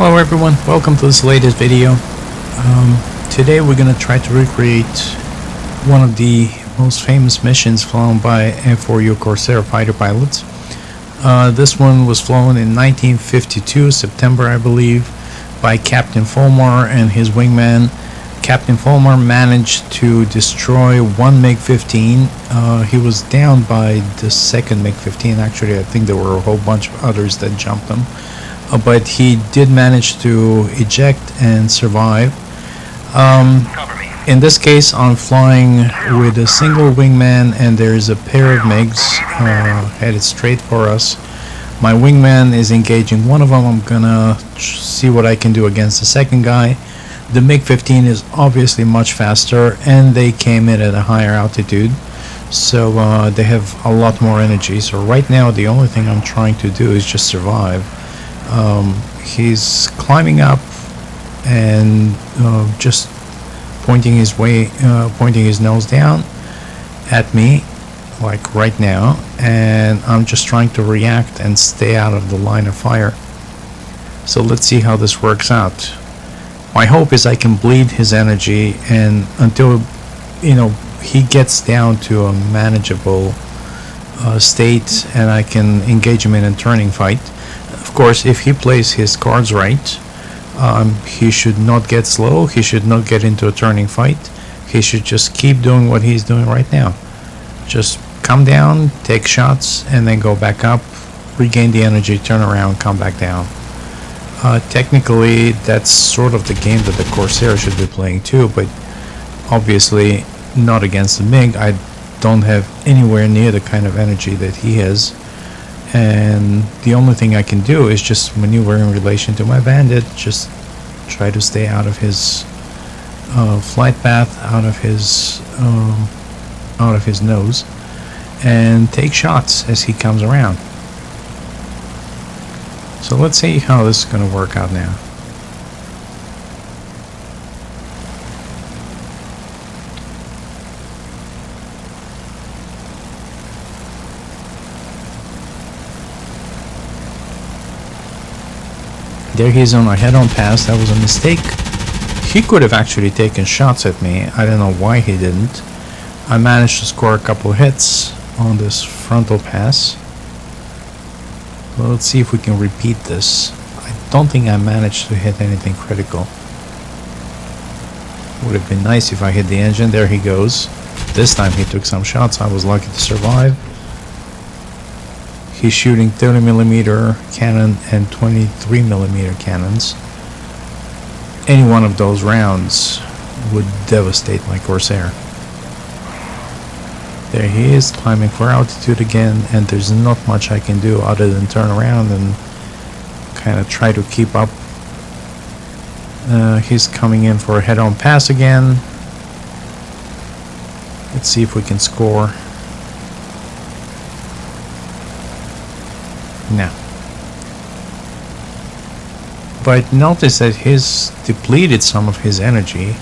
Hello everyone, welcome to this latest video. Today we're going to try to recreate one of the most famous missions flown by F-4U Corsair fighter pilots. This one was flown in 1952, September I believe, by Captain Folmar and his wingman. Captain Folmar managed to destroy one MiG-15. He was down by the second MiG-15. Actually, I think there were a whole bunch of others that jumped him. But he did manage to eject and survive. In this case, I'm flying with a single wingman and there's a pair of MiGs headed straight for us. My wingman is engaging one of them. I'm gonna see what I can do against the second guy. The MiG-15 is obviously much faster and they came in at a higher altitude, so they have a lot more energy. So right now the only thing I'm trying to do is just survive. He's climbing up and just pointing his nose down at me, like right now, and I'm just trying to react and stay out of the line of fire. So let's see how this works out. My hope is I can bleed his energy and until he gets down to a manageable state and I can engage him in a turning fight. Of course, if he plays his cards right, he should not get slow, he should not get into a turning fight, he should just keep doing what he's doing right now. Just come down, take shots, and then go back up, regain the energy, turn around, come back down. Technically, that's sort of the game that the Corsair should be playing too, but obviously not against the MiG. I don't have anywhere near the kind of energy that he has. And the only thing I can do is just maneuver in relation to my bandit, just try to stay out of his flight path, out of his nose, and take shots as he comes around. So let's see how this is going to work out now. There he is on a head-on pass. That was a mistake. He could have actually taken shots at me. I don't know why he didn't. I managed to score a couple hits on this frontal pass. So let's see if we can repeat this. I don't think I managed to hit anything critical. Would have been nice if I hit the engine. There he goes. This time he took some shots. I was lucky to survive. He's shooting 30mm cannon and 23mm cannons. Any one of those rounds would devastate my Corsair. There he is, climbing for altitude again, and there's not much I can do other than turn around and kind of try to keep up. He's coming in for a head-on pass again. Let's see if we can score. No. But notice that he's depleted some of his energy,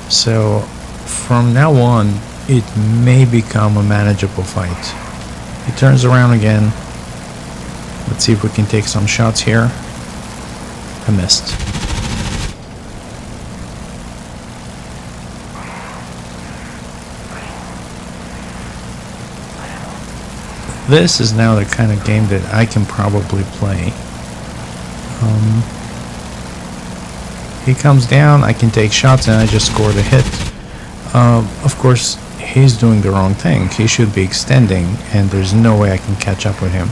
so from now on it may become a manageable fight. He turns around again. Let's see if we can take some shots here. I missed. This is now the kind of game that I can probably play. He comes down, I can take shots, and I just scored a hit. Of course, he's doing the wrong thing. He should be extending, and there's no way I can catch up with him.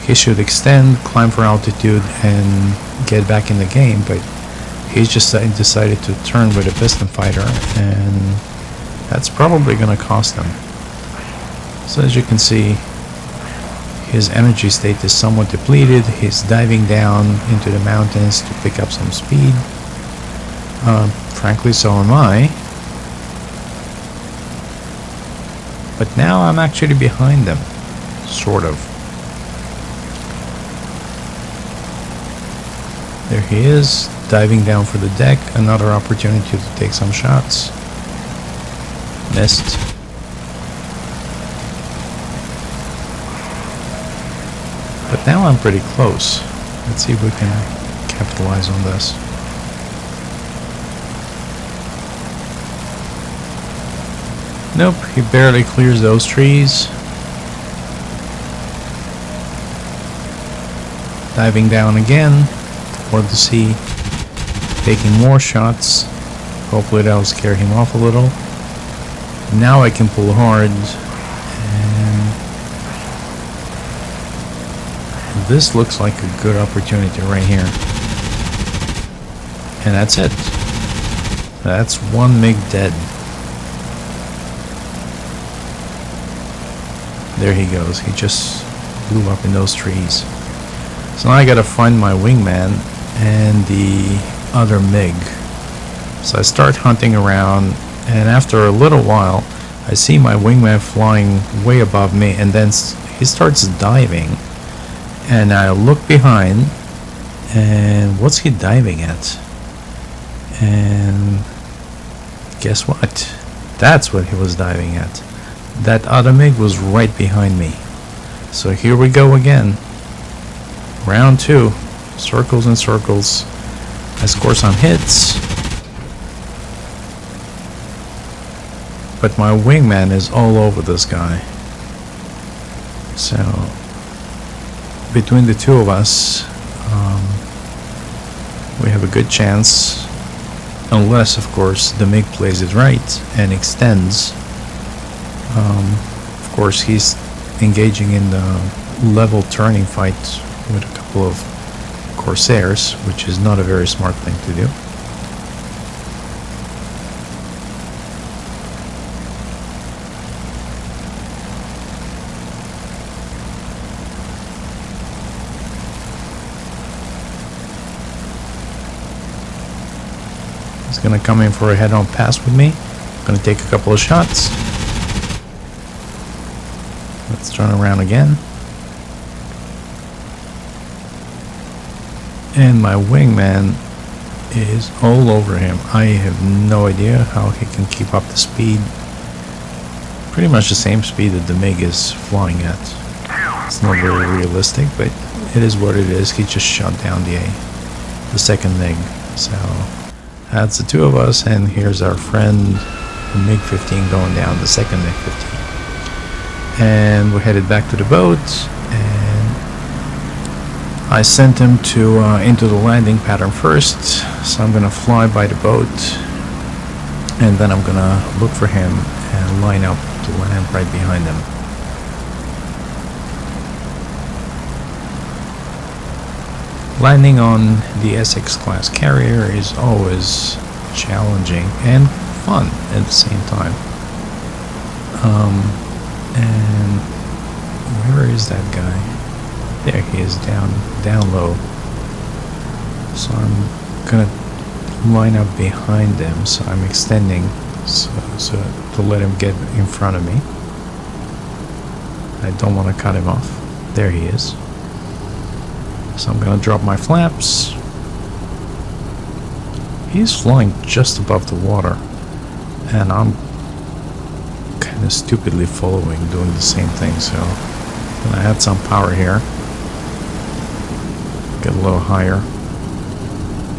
He should extend, climb for altitude, and get back in the game, but he's just decided to turn with a piston fighter, and that's probably going to cost him. So as you can see, his energy state is somewhat depleted. He's diving down into the mountains to pick up some speed. Frankly, so am I. But now I'm actually behind them, sort of. There he is, diving down for the deck. Another opportunity to take some shots. Missed. But now I'm pretty close. Let's see if we can capitalize on this. Nope, he barely clears those trees. Diving down again toward the sea, taking more shots. Hopefully that'll scare him off a little. Now I can pull hard, and this looks like a good opportunity right here. And that's it. That's one MiG dead. There he goes. He just blew up in those trees. So now I gotta find my wingman and the other MiG. So I start hunting around, and after a little while I see my wingman flying way above me, and then he starts diving, and I look behind, and what's he diving at? And guess what? That's what he was diving at. That other MiG was right behind me. So here we go again. Round 2. Circles and circles. I score some hits. But my wingman is all over this guy. So between the two of us, we have a good chance. Unless, of course, the MiG plays it right and extends. Of course, he's engaging in the level turning fight with a couple of Corsairs, which is not a very smart thing to do. He's gonna come in for a head-on pass with me. Gonna take a couple of shots. Let's turn around again. And my wingman is all over him. I have no idea how he can keep up the speed. Pretty much the same speed that the MiG is flying at. It's not very realistic, but it is what it is. He just shot down the second MiG. So that's the two of us, and here's our friend, the MiG-15, going down the second MiG-15. And we're headed back to the boat, and I sent him to into the landing pattern first, so I'm gonna fly by the boat, and then I'm gonna look for him and line up to land right behind him. Landing on the Essex class carrier is always challenging and fun at the same time. And where is that guy? There he is, down low. So I'm gonna line up behind him, so I'm extending so to let him get in front of me. I don't want to cut him off. There he is. So I'm gonna drop my flaps. He's flying just above the water, and I'm kind of stupidly following, doing the same thing. So I'm gonna add some power here. Get a little higher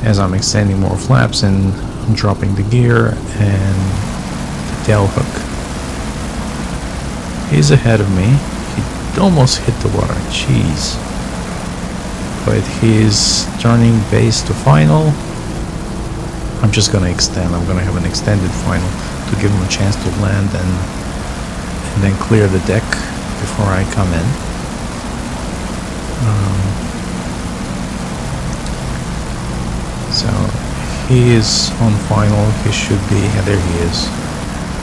as I'm extending more flaps, and I'm dropping the gear and the tail hook. He's ahead of me. He almost hit the water. Jeez. But he's turning base to final. I'm just gonna extend. I'm gonna have an extended final to give him a chance to land and then clear the deck before I come in. So he is on final. He should be. Yeah, there he is.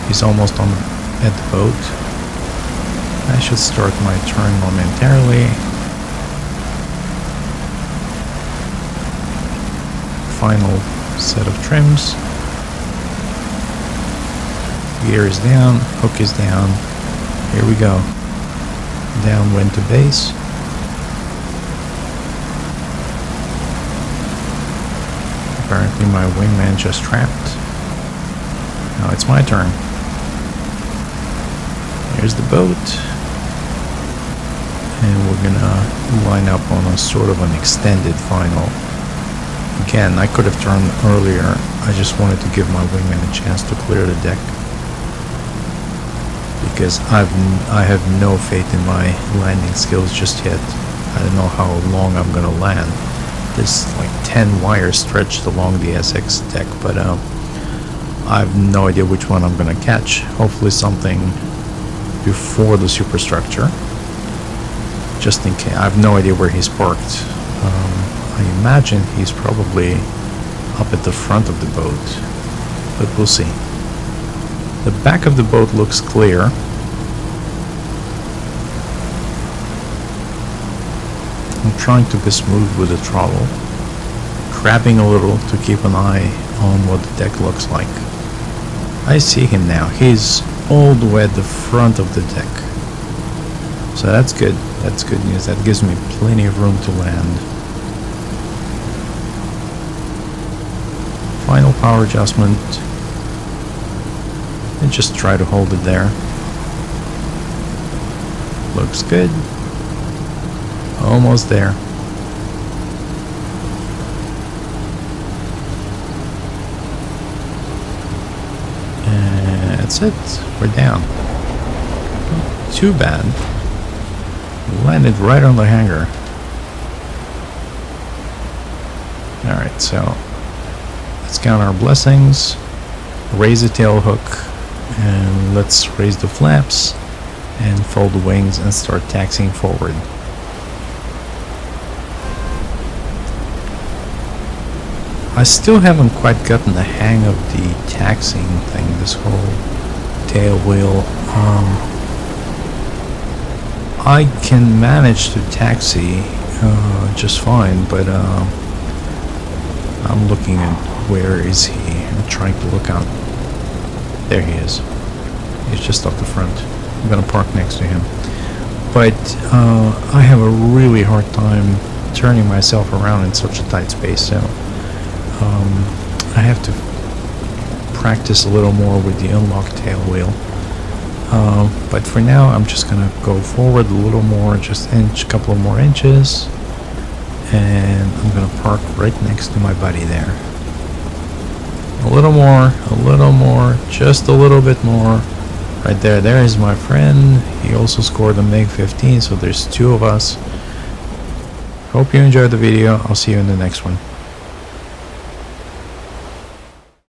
He's almost at the boat. I should start my turn momentarily. Final set of trims. Gear is down, hook is down. Here we go. Downwind to base. Apparently my wingman just trapped. Now it's my turn. Here's the boat. And we're gonna line up on a sort of an extended final. Again, I could have turned earlier. I just wanted to give my wingman a chance to clear the deck, because I have no faith in my landing skills just yet. I don't know how long I'm gonna land. There's like 10 wires stretched along the SX deck, but I have no idea which one I'm gonna catch. Hopefully something before the superstructure, just in case. I have no idea where he's parked. I imagine he's probably up at the front of the boat, but we'll see. The back of the boat looks clear. I'm trying to be smooth with the throttle, crabbing a little to keep an eye on what the deck looks like. I see him now. He's all the way at the front of the deck. So that's good. That's good news. That gives me plenty of room to land. Final power adjustment. And just try to hold it there. Looks good. Almost there. And that's it. We're down. Not too bad. Landed right on the hangar. Alright, so let's count our blessings. Raise the tail hook. And let's raise the flaps. And fold the wings and start taxiing forward. I still haven't quite gotten the hang of the taxiing thing, this whole tail wheel. I can manage to taxi just fine, but I'm looking at where is he. I'm trying to look out. There he is. He's just off the front. I'm gonna park next to him. But I have a really hard time turning myself around in such a tight space, so I have to practice a little more with the unlocked tail wheel. But for now, I'm just gonna go forward a little more, just a couple of more inches, and I'm gonna park right next to my buddy there. A little more, just a little bit more. Right there, there is my friend. He also scored a MiG-15, so there's two of us. Hope you enjoyed the video. I'll see you in the next one.